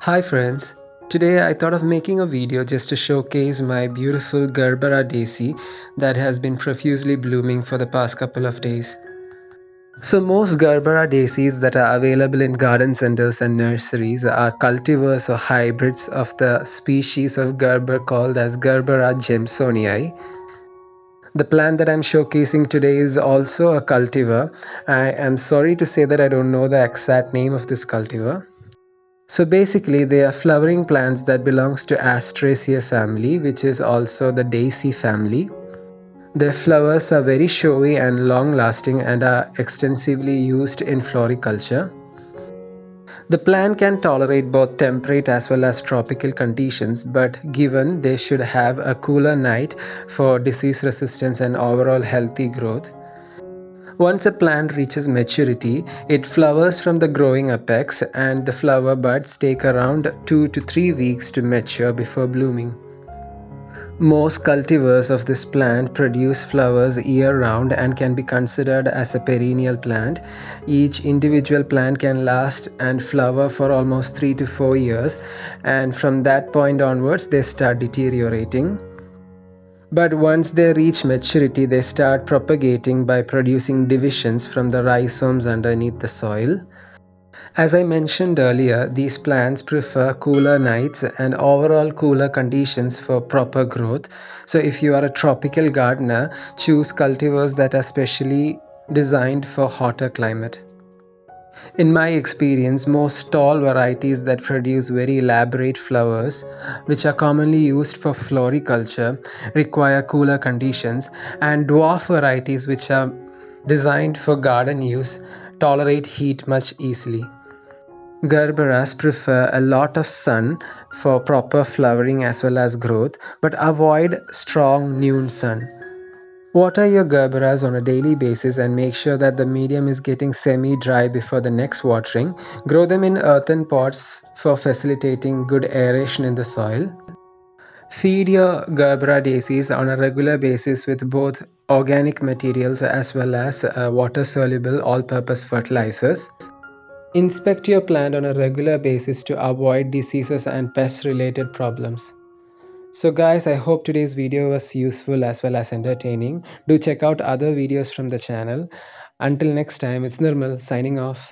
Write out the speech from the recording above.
Hi friends, today I thought of making a video just to showcase my beautiful Gerbera daisy that has been profusely blooming for the past couple of days. So most Gerbera daisies that are available in garden centers and nurseries are cultivars or hybrids of the species of Gerber called as Gerbera jamesonii. The plant that I'm showcasing today is also a cultivar. I am sorry to say that I don't know the exact name of this cultivar. So basically they are flowering plants that belongs to Asteraceae family, which is also the daisy family. Their flowers are very showy and long lasting and are extensively used in floriculture. The plant can tolerate both temperate as well as tropical conditions, but given they should have a cooler night for disease resistance and overall healthy growth. Once a plant reaches maturity, it flowers from the growing apex and the flower buds take around 2 to 3 weeks to mature before blooming. Most cultivars of this plant produce flowers year-round and can be considered as a perennial plant. Each individual plant can last and flower for almost 3 to 4 years, and from that point onwards they start deteriorating. But once they reach maturity, they start propagating by producing divisions from the rhizomes underneath the soil. As I mentioned earlier, these plants prefer cooler nights and overall cooler conditions for proper growth. So if you are a tropical gardener, choose cultivars that are specially designed for hotter climate. In my experience, most tall varieties that produce very elaborate flowers, which are commonly used for floriculture, require cooler conditions, and dwarf varieties, which are designed for garden use, tolerate heat much easily. Gerberas prefer a lot of sun for proper flowering as well as growth, but avoid strong noon sun. Water your Gerberas on a daily basis and make sure that the medium is getting semi-dry before the next watering. Grow them in earthen pots for facilitating good aeration in the soil. Feed your Gerbera daisies on a regular basis with both organic materials as well as water-soluble all-purpose fertilizers. Inspect your plant on a regular basis to avoid diseases and pest-related problems. So guys, I hope today's video was useful as well as entertaining. Do check out other videos from the channel. Until next time, it's Nirmal signing off.